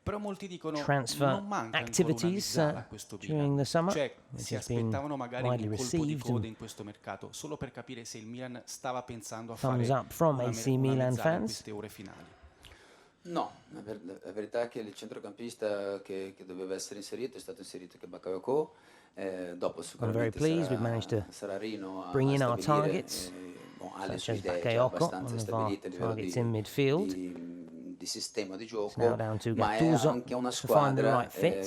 Però molti dicono non manca ancora una mezzala a questo Milan, cioè si aspettavano magari un colpo di coda in questo mercato, solo per capire se il Milan stava pensando a fare una mezzala in queste ore finali. No, la verità è che il centrocampista che doveva essere inserito è stato inserito che Bakayoko, dopo sicuramente sarà Rino a stabilire, ha le sue idee già abbastanza stabilite a livello di sistema di gioco, ma è anche una squadra che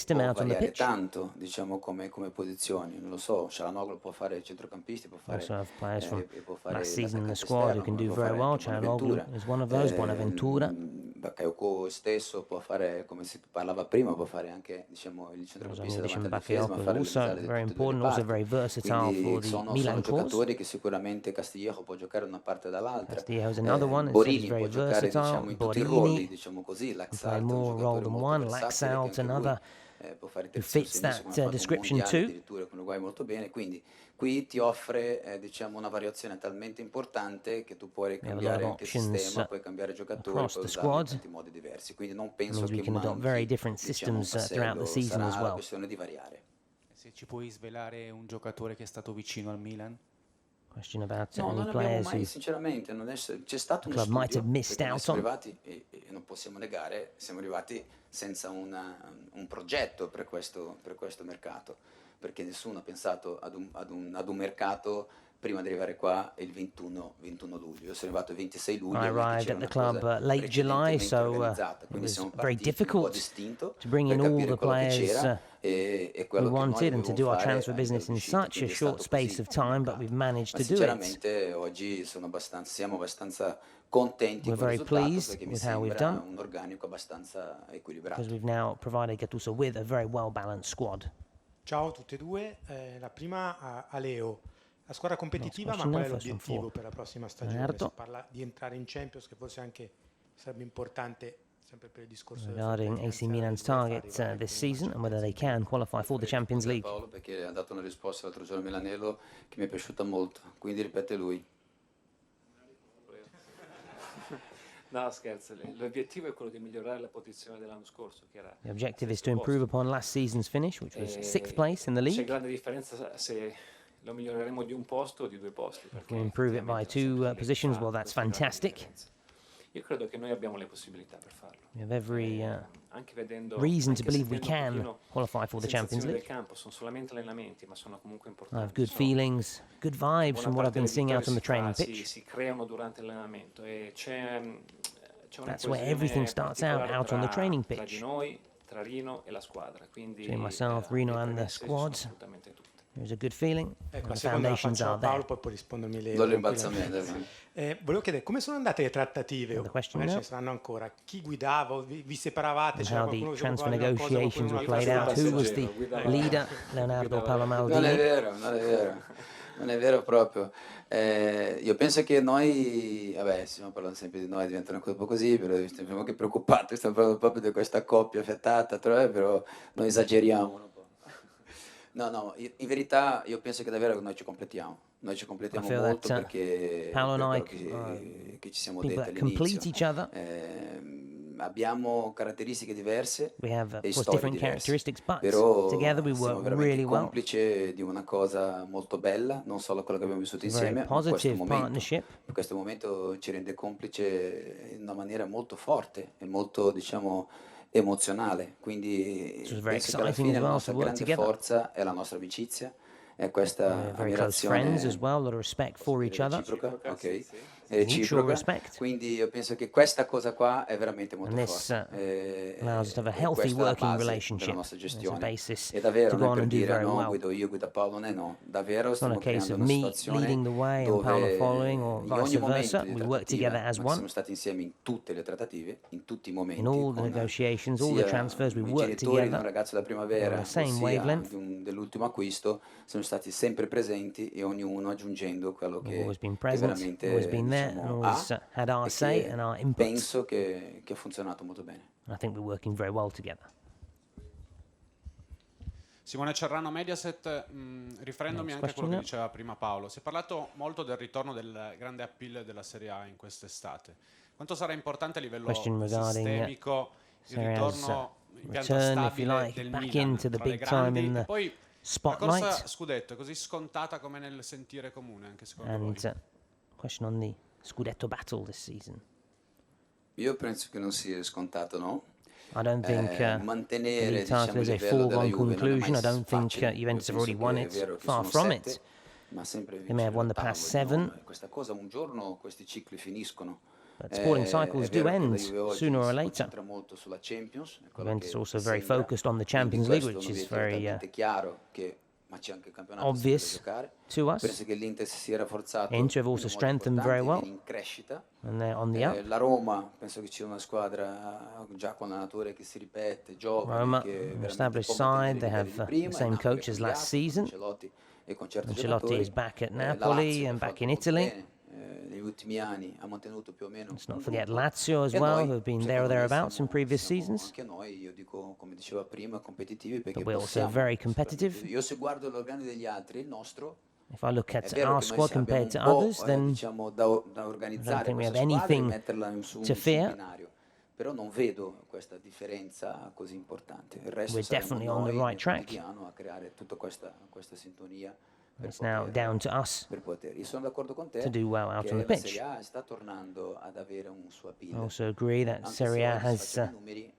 può variare tanto, diciamo, come posizioni. Non lo so, Çalhanoğlu può fare centrocampisti, può fare last season in the squad who can do very well. Çalhanoğlu is one of those, Buonaventura. Bakayoko stesso può fare, come si parlava prima, può fare anche diciamo, il centrocampista davanti alla difesa, ma fare le mezzale di tutte e due le parti. Quindi sono giocatori che sicuramente Castillejo può giocare da una parte e dall'altra. Borini può giocare diciamo, in tutti i ruoli, diciamo così, Laxalt un giocatore molto versatile che anche lui può fare terzino sinistro, come ha fatto un mondiale addirittura con l'Uruguay molto bene, quindi qui ti offre diciamo, una variazione talmente importante che tu puoi cambiare anche il sistema, puoi cambiare giocatori, puoi usarli in tanti modi diversi, quindi non penso che manchi diciamo, un tassello, sarà la questione di variare. Se ci puoi svelare un giocatore che è stato vicino al Milan? No, non abbiamo mai, sinceramente, c'è stato uno studio, perché noi siamo arrivati, e non possiamo negare, siamo arrivati senza un progetto per questo mercato, perché nessuno ha pensato ad un mercato prima di arrivare qua il 21 luglio. Io sono arrivato il 26 luglio, I arrived at the club late July, so it was very difficult to bring in all the players we wanted and to do our transfer business in such a short space of time, but we've managed to do it. Sinceramente oggi siamo abbastanza contenti con il risultato perché mi sembra un organico abbastanza equilibrato. Because we've now provided Gattuso with a very well balanced squad. Ciao a tutte e due, la prima a Leo. La squadra competitiva, ma qual è l'obiettivo per la prossima stagione? Si parla di entrare in Champions, che forse anche sarebbe importante sempre per il discorso regarding AC Milan's targets this season and whether they can qualify for the Champions League. Paolo, perché ha dato una risposta l'altro giorno a Milanello che mi è piaciuta molto, quindi ripete lui. No, scherzo, l'obiettivo è quello di migliorare la posizione dell'anno scorso, che era The objective is to improve upon last season's finish, which was 6th place in the league. C'è grande differenza se lo miglioreremo di un posto o di 2 posti. If we improve it by 2 positions, well, that's fantastic. Io credo che noi abbiamo le possibilità per farlo. We have every anche vedendo, reason to believe we can qualify for the Champions League. Del campo sono solamente allenamenti, ma sono comunque I importanti. have good feelings, good vibes from what I've been seeing out on the training pitch. Si creano durante l'allenamento e c'è una That's where everything starts out on the training pitch. Tra di noi, tra Rino e la squadra. Quindi between myself, Rino and the squad. There's a good feeling. Ecco, the la seconda la foundations faccio a are there. Paolo, poi puoi rispondermi lei. Do l'imbalzamento. Volevo chiedere come sono andate le trattative, magari ce ne saranno ancora, chi guidava, vi separavate, c'era How qualcuno the che transfer voleva una cosa, negotiations were qualcuno played voleva out. Who was the leader? Leonardo Palamaldini. Non è vero proprio. Io penso che noi, vabbè, stiamo parlando sempre di noi, diventa una cosa un po' così, però stiamo anche preoccupati, stiamo parlando proprio di questa coppia affettata, però noi esageriamo un po'. No, in verità io penso che davvero noi ci completiamo molto perché che ci siamo detti all'inizio. Abbiamo caratteristiche diverse e storie diverse, però siamo veramente complici di una cosa molto bella, non solo quello che abbiamo vissuto insieme, ma questo momento ci rende complice in una maniera molto forte e molto, diciamo, emozionale, quindi penso che alla fine la nostra grande forza è la nostra amicizia, è questa ammirazione reciproca, quindi io penso che questa cosa qua è veramente molto forte, e questa è la base della nostra gestione, e davvero non è per dire no, guido io, guida Paolo, no, davvero stiamo creando una situazione dove in ogni momento di trattativa, siamo stati insieme in tutte le trattative, in tutti i momenti, sia i genitori di un ragazzo da primavera, sia dell'ultimo acquisto, siamo stati sempre presenti e ognuno aggiungendo quello che veramente ha, e che penso che ha funzionato molto bene. I think we're working very well together. Simone Cerrano, Mediaset, riferendomi anche a quello che diceva prima Paolo, si è parlato molto del ritorno del grande appeal della Serie A in quest'estate. Quanto sarà importante a livello sistemico il ritorno in pianta stabile del Milan tra le grandi, e poi la corsa scudetto è così scontata come nel sentire comune, anche secondo voi? Question on the Scudetto battle this season. Io penso che non sia scontato, no? I don't think mantenere, the title is a foregone conclusion. I don't think Juventus have already won it. Far from it. They may have won the past 7. Questa cosa un giorno questi cicli finiscono. But sporting cycles do end sooner or later. Molto sulla Champions, Juventus is also very focused on the Champions League, which is very obvious to us. Penso che l'Inter si è rafforzato. Inter have also strengthened very well. In crescita. And they're on the up. La Roma, penso che sia una squadra già con allenatore che si ripete, giovane, Roma, che an established side. They have the same coach as last season. Ancelotti is back at Napoli and back in Italy. Negli ultimi anni ha mantenuto più o meno. Let's not forget Lazio as well, who have been there or thereabouts in previous seasons. Anche noi, io dico, come diceva prima, competitivi, perché But we're also very competitive. Io se guardo l'organico degli altri, il nostro, if I look at our squad compared to others, then diciamo da organizzare, I don't think we have anything to fear. Però non vedo questa differenza così importante. Il resto we're definitely on the right track. A creare tutta questa sintonia. It's now down to us Io sono d'accordo con te to do well out on the pitch. Serie A sta tornando ad avere un suo appeal. I also agree that Serie A has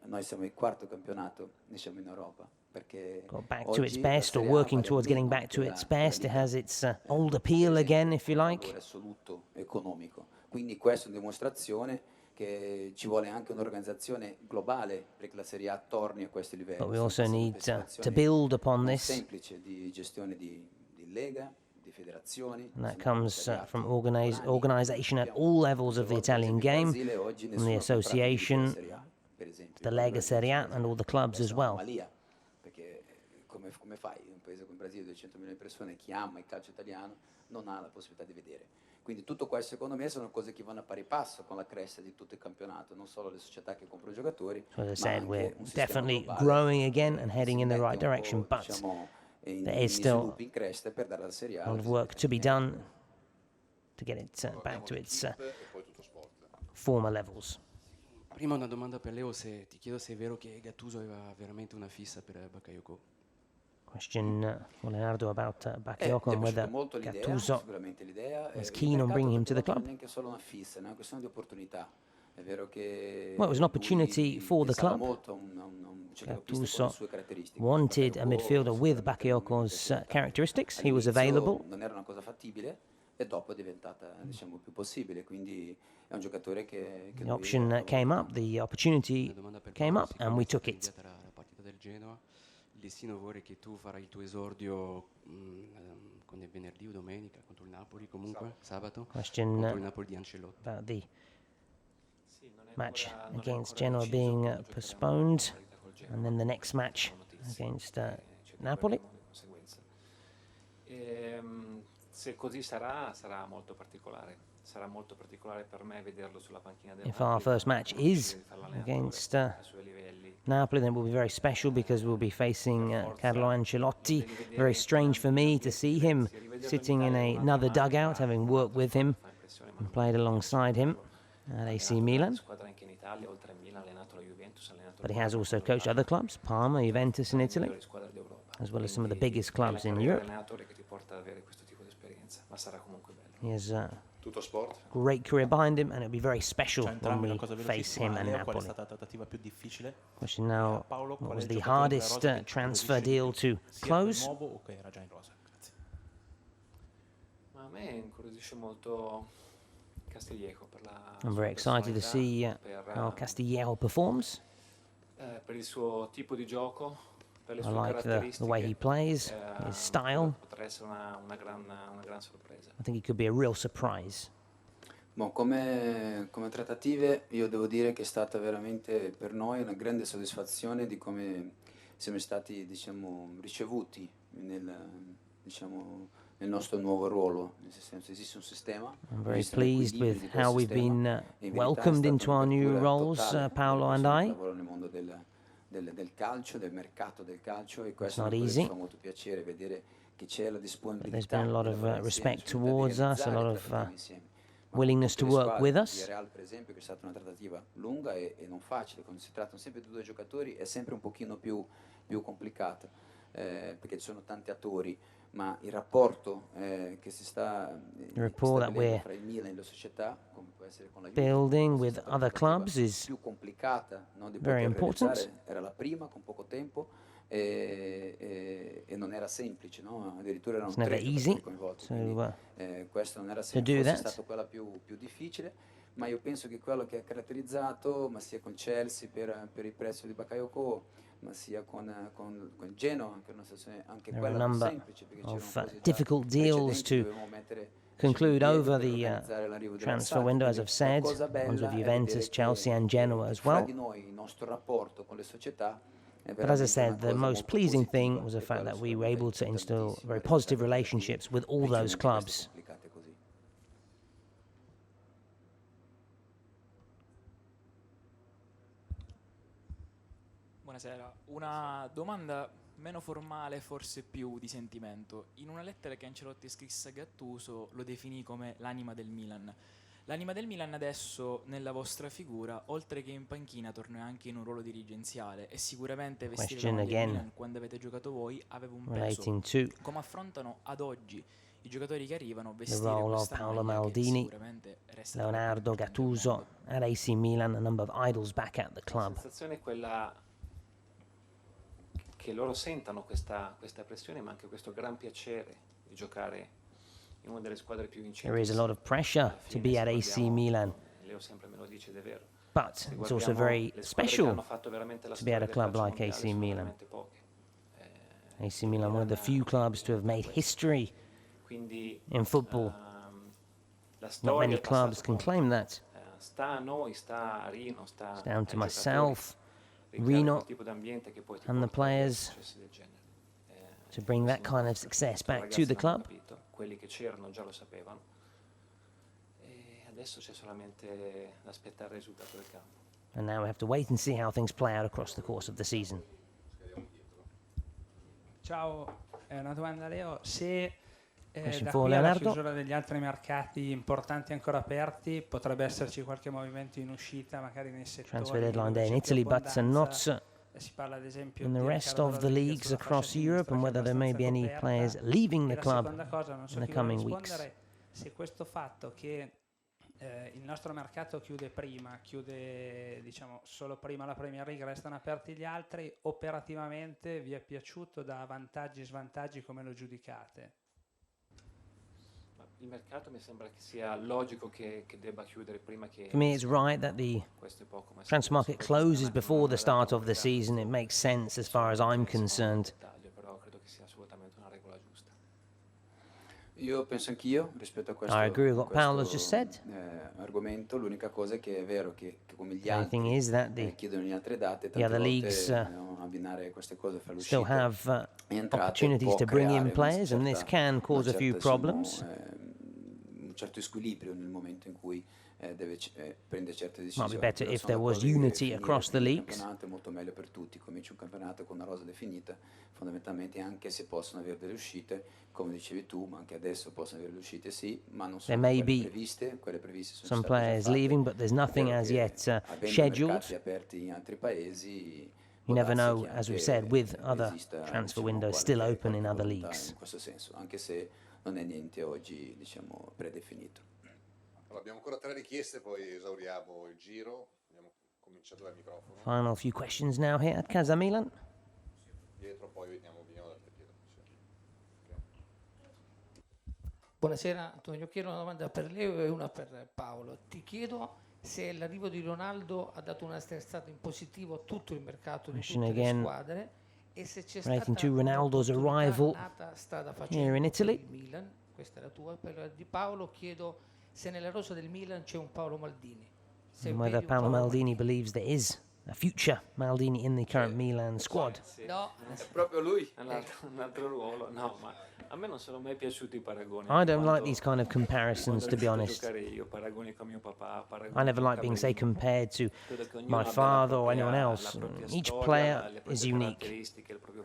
noi siamo il quarto campionato, diciamo, in Europa, perché got back to its best, or working towards getting back to its best. It has its old appeal again, if you like. Assoluto economico. Quindi questa è una dimostrazione che ci vuole anche un'organizzazione globale perché la Serie A torni a questi livelli. But we also need to build upon this. Semplice di gestione di Lega, di federazioni. And that comes from organisation at all levels of the Italian game, from the association, the Lega Serie A, and all the clubs as well. Perché come fai in un paese come il Brasile, 200 milioni di persone, chi ama il calcio italiano non ha la possibilità di vedere. Quindi tutto questo secondo me sono cose che vanno a pari passo con la crescita di tutto il campionato, non solo le società che comprano giocatori. So as I said, we're definitely growing again and heading in the right direction, but there is still a lot of work to be done to get it back to its former levels. Prima una domanda per Leo, ti chiedo se è vero che Gattuso aveva veramente una fissa per Bakayoko. Question for Leonardo about Bakayoko and whether Gattuso is keen on bringing him to the club. Non è solo una fissa, è una questione di opportunità. È vero che well, it was an opportunity for the club. Gattuso wanted a midfielder with Bakayoko's characteristics. He was available. Non era una cosa fattibile e dopo è diventata, diciamo, più possibile, quindi è un giocatore che the option came up, the opportunity came up, and we took it. La partita del Genoa, il destino vuole che tu farai il tuo esordio con il venerdì o domenica contro il Napoli, comunque sabato, Question contro il Napoli di Ancelotti. About the match against Genoa being postponed, and then the next match against Napoli. Se così sarà molto particolare. Sarà molto particolare per me vederlo sulla panchina del If our first match is against Napoli, then it will be very special because we'll be facing Carlo Ancelotti. Very strange for me to see him sitting in another dugout, having worked with him and played alongside him at AC Milan. But he has also coached other clubs, Parma, Juventus in Italy, as well as some of the biggest clubs in Europe. esperienza, ma sarà comunque bello. He has a Tutto sport. great career behind him, and it'll be very special when Entrambi una we cosa face him velocissima. and Leo, qual è Napoli. stata la trattativa più difficile? Question now, Paolo, what qual è was il the giocatore della hardest rosa che ti transfer incuriosisce di deal più? to Sia quel close? nuovo o che era già in rosa? Grazie. Ma a me incuriosisce molto Castillejo per la I'm sua very excited to see personalità, how Castillejo performs. per il suo tipo di gioco, per le I sue like the way he caratteristiche. plays, his style. Potrà essere una gran sorpresa. I think he could be a real surprise. Bon, come trattative io devo dire che è stata veramente per noi una grande soddisfazione di come siamo stati, diciamo, ricevuti nel nostro nuovo ruolo, nel senso esiste un sistema. I'm very esistono pleased equilibri with di quel how we've sistema, been e in verità è welcomed stata into our new un'apertura roles, totale Paolo delle and persone che I. lavorano nel mondo del calcio, del mercato del calcio, e questo è not una cosa che easy. ci fa molto piacere vedere che c'è la But disponibilità there's been a lot di of lavorare insieme, respect cercare di towards us, a realizzare lot of trattative insieme. Ma willingness tutte to le work squadre, with us. il Real per esempio, che è stata una trattativa lunga e non facile, quando si trattano sempre di due giocatori è sempre un pochino più complicata, perché ci sono tanti attori, ma il rapporto che si sta rapport that stabilendo we're fra il Milan e la società, come può essere con la building Juve, with other clubs is più complicata, no, di very poter important. realizzare, era la prima con poco tempo e non era semplice, no? Addirittura erano It's never 3 easy, giocatori coinvolti, so, quindi questo non era to semplice, do forse è that. stata quella più difficile, ma io penso che quello che ha caratterizzato, ma sia con Chelsea per il prezzo di Bakayoko, ma sia con Genoa, che è una situazione anche There are a quella non number semplice, perché c'erano of cose già difficult deals precedenti, to dovevamo mettere conclude over per the organizzare l'arrivo di transfer Laxalt, window, as quindi I've said, la cosa ones with bella è Juventus, vedere Chelsea and Genoa as fra well. di noi il nostro rapporto con le società è But as I veramente una said, the cosa most molto pleasing positiva, thing was the e fact quello that we were sicuramente able to aiuta instill tantissimo very a positive realizzare relationships with all regioni those di queste clubs. complicate così. Buonasera, una domanda meno formale, forse più di sentimento. In una lettera che Ancelotti scrisse a Gattuso lo definì come l'anima del Milan. L'anima del Milan adesso nella vostra figura, oltre che in panchina, torna anche in un ruolo dirigenziale e sicuramente vestire la maglia del Milan quando avete giocato voi aveva un peso. Come affrontano ad oggi i giocatori che arrivano vestire The role of questa Paolo maglia che Maldini, sicuramente resta Leonardo Gattuso at AC Milan, a number of idols back at the La club. sensazione è quella che loro sentano questa pressione, ma anche questo gran piacere di giocare in una delle squadre più vincenti. There is a lot of pressure to be at AC Milan, Leo sempre me lo dice ed è vero. but it's also very special to be at a club like AC Milan. AC Milan, one of the few clubs to have made history in football. Not many clubs can claim that. Sta a noi, sta a Rino, sta It's down to ai myself, giocatori, Rino, quel tipo d'ambiente che poi ti and the porta a dei players successi del genere. to bring that kind of success back to the club. Quelli che c'erano già lo sapevano e adesso c'è solamente da aspettare il risultato del campo. And now we have to wait and see how things play out across the course of the season. Ciao, una domanda a Leo. Se Question da for qui alla Leonardo. chiusura degli altri mercati importanti ancora aperti potrebbe esserci qualche movimento in uscita, magari nei settori Transfer deadline day in dove c'è più Italy, but abbondanza. not Si parla ad esempio in the di rest Riccardo of the Rodriguez leagues sulla fascia across Europe, sinistra, and che è whether there may be any abbastanza players coperta. leaving E the la club seconda cosa, non so in the chi vuole coming weeks. rispondere, se questo fatto che il nostro mercato chiude diciamo solo prima la Premier League, restano aperti gli altri, operativamente vi è piaciuto, da vantaggi e svantaggi, come lo giudicate? Il mercato mi sembra che sia logico che debba chiudere prima che... For me, it's right that the transfer market closes before the start of the season. It makes sense as far as I'm concerned. Però credo che sia assolutamente una regola giusta. Io penso anch'io rispetto a questo, I agree with what Paolo has just said. Argomento. L'unica cosa è che è vero che come gli The only thing altri is that the chiedono in altre date, the other tante leagues volte abbinare queste cose fra still l'uscita have e entrate opportunities può to bring in creare players, and this can cause a few problems. un certo squilibrio nel momento in cui deve prendere certe Might decisioni. be better Però if sono there was d'accordo che unity finire across the il leagues. campionato è molto meglio per tutti. Cominci un campionato con una rosa definita, fondamentalmente, anche se possono avere delle uscite, come dicevi tu, ma anche adesso possono avere delle uscite, sì, ma non sono There may quelle be previste. Quelle previste sono some state già players fatte. leaving, but there's nothing È vero as che, yet avendo scheduled. mercati aperti in altri paesi, You never può darsi know, che as we've anche said, with other esista, transfer diciamo, windows still qualche open in other volontà leagues. in questo senso, anche se non è niente oggi, diciamo, predefinito. Allora, abbiamo ancora 3 richieste, poi esauriamo il giro. Abbiamo cominciato dal microfono. Final few questions now here at Casa Milan. Dietro, poi veniamo da te, Pietro. Buonasera Antonio, chiedo una domanda per Leo e una per Paolo. Ti chiedo se l'arrivo di Ronaldo ha dato una sterzata in positivo a tutto il mercato di tutte le squadre e se c'è relating stata to Ronaldo's arrival nata strada here facendo in per Italy. il Milan. Questa è la tua. Per di Paolo chiedo se nella rosa del Milan c'è un Paolo Maldini. Se And vedi whether un Paolo Paolo Maldini believes there is a future Maldini in the current Milan squad. Sì. No. È proprio lui. Un altro ruolo. No, ma a me non sono mai piaciuti i paragoni. I don't like these kind of comparisons, to be honest. Io paragoni con mio papà, I never like being, say, compared to my father or anyone else. Each player is unique,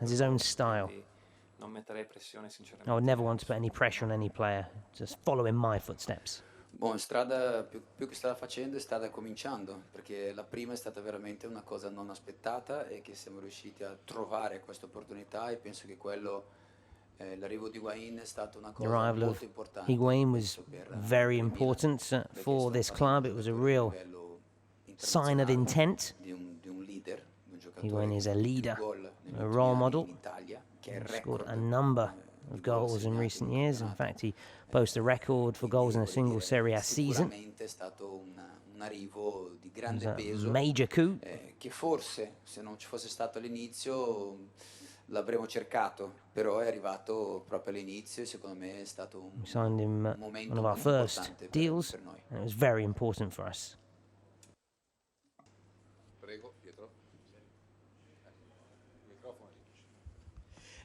has his own style. Non metterei pressione sinceramente. I would never want to put any pressure on any player. Just follow in my footsteps. Strada, più che strada facendo è strada cominciando, perché la prima è stata veramente una cosa non aspettata e che siamo riusciti a trovare questa opportunità e penso che l'arrivo di Higuain è stata una The cosa arrival molto of importante. Higuain was very important for this club. It was a real sign of intent. Di un leader, di un giocatore Higuain is a che ha leader, più gol negli a ultimi role anni model. in Italia, che è il He scored record a number of goals in recent years. In fact, he boasts a record for goals in a single Serie A season. Sicuramente è stato un arrivo di It grande was a peso, major coup. che forse se non ci fosse stato all'inizio l'avremmo cercato, però è arrivato proprio all'inizio e secondo me è stato un We signed him momento one of our molto first importante deals, per noi. and it was very important for us. Prego, Pietro. Il microfono lì.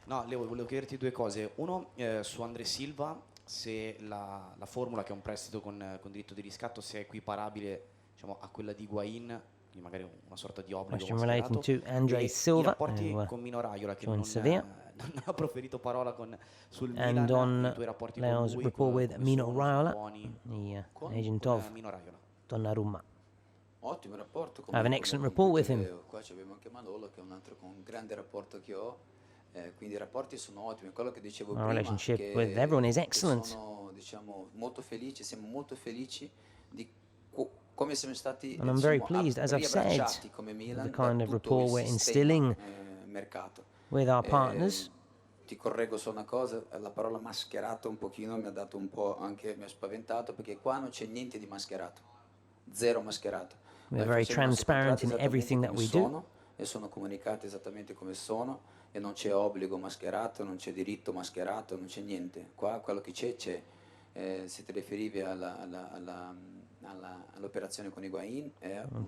No, Leo, volevo chiederti 2 cose. Uno, su André Silva, se la formula che è un prestito con diritto di riscatto sia equiparabile, diciamo, a quella di Higuain, quindi magari una sorta di obbligo Question mascherato, relating to André e Silva, i rapporti who, con Mino Raiola, che joined non Sevilla. ha proferito parola sul And Milan, on i tuoi rapporti Leo's con lui, rapport with come Mino sono Raiola, buoni? the Con agent of Mino Raiola. Donnarumma. Ottimo rapporto I have an excellent rapport with him. Qua abbiamo anche Manolo che è un altro con un grande rapporto che ho, quindi i rapporti sono ottimi. Quello che dicevo Our prima, relationship che, with everyone is che excellent. sono, diciamo, siamo molto felici di come siamo stati, And I'm very diciamo, pleased, as I've said, riabbracciati come Milan the kind da of tutto rapport il we're sistema, instilling mercato. with our partners. Ti correggo solo una cosa, la parola mascherato un pochino mi ha dato un po' anche, mi ha spaventato, perché qua non c'è niente di mascherato, zero mascherato. We're Noi very facciamo i nostri transparent contratti in everything that we esattamente do. come sono, e sono comunicati esattamente come sono e non c'è obbligo mascherato, non c'è diritto mascherato, non c'è niente. Qua quello che c'è. Se ti riferivi all'operazione con Higuain è un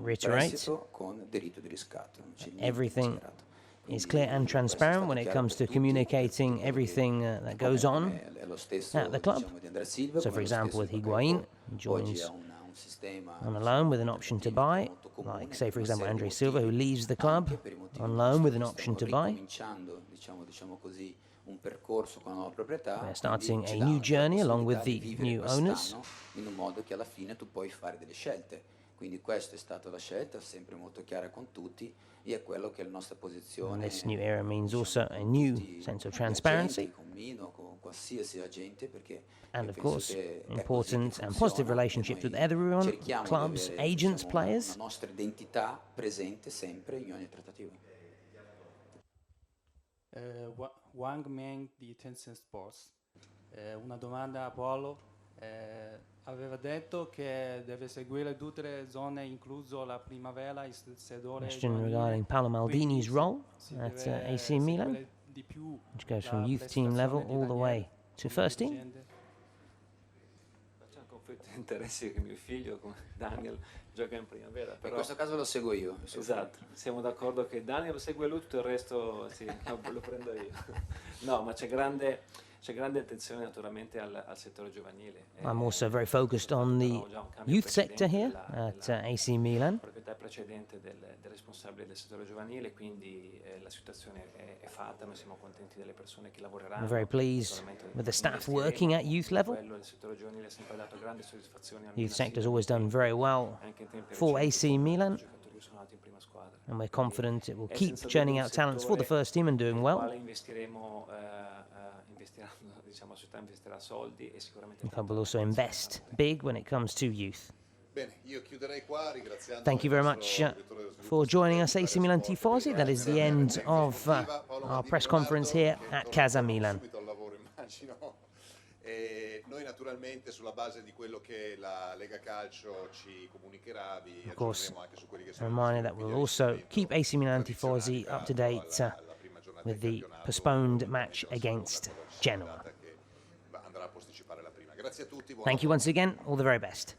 prestito con diritto di riscatto, non c'è niente Everything mascherato. is clear and transparent when it comes to communicating everything that goes on at the club. So, for example, with Higuain, he joins on a loan with an option to buy, like, say, for example, André Silva, who leaves the club on loan with an option to buy. Diciamo così, un percorso con la nuova proprietà. We're starting a new journey along with the new owners. In un modo che alla fine tu puoi fare delle scelte. Quindi questa è stata la scelta, sempre molto chiara con tutti, e è quello che è la nostra posizione. And this new era means also a new sense of transparency. Con Mino, con qualsiasi agente, perché And of course, important and positive relationships with everyone, clubs, agents, players. La nostra identità presente sempre in ogni trattativa. Wang Meng di Tencent Sports. Una domanda a Paolo. Aveva detto che deve seguire tutte le zone, incluso la primavera, il settore Question giovanile. regarding Paolo Maldini's role at AC Milan, di più which goes la from youth team level all the way to first team. C'è un conflitto di interessi che mio figlio, come Daniel, gioca in primavera. Però... In questo caso lo seguo io. Esatto, siamo d'accordo che Daniel lo segue lui, tutto il resto sì, lo prendo io. No, ma c'è grande attenzione naturalmente al settore giovanile. I'm also very focused on the youth sector here at AC Milan. Proprietà precedente del responsabile del settore giovanile, quindi la situazione è fatta, noi siamo contenti delle persone che lavoreranno. I'm very pleased with the staff working at youth level. Il settore giovanile ha sempre dato grandi soddisfazioni al Youth sector has always done very well for AC Milan, and we're confident it will keep churning out talents for the first team and doing well. Investiremo diciamo, la società investirà soldi e sicuramente The club will also invest big when it comes to youth. Thank you very much for joining us, AC Milan Tifosi. That is the end of our press conference here at Casa Milan. Noi naturalmente sulla base di quello che la Lega Calcio ci comunicherà vi Of aggiorneremo anche su quelli che a sono reminder that we'll also keep AC Milan Tifosi up to date with the postponed match against Genoa. andrà a posticipare la prima. Grazie a tutti, Thank you once again, all the very best.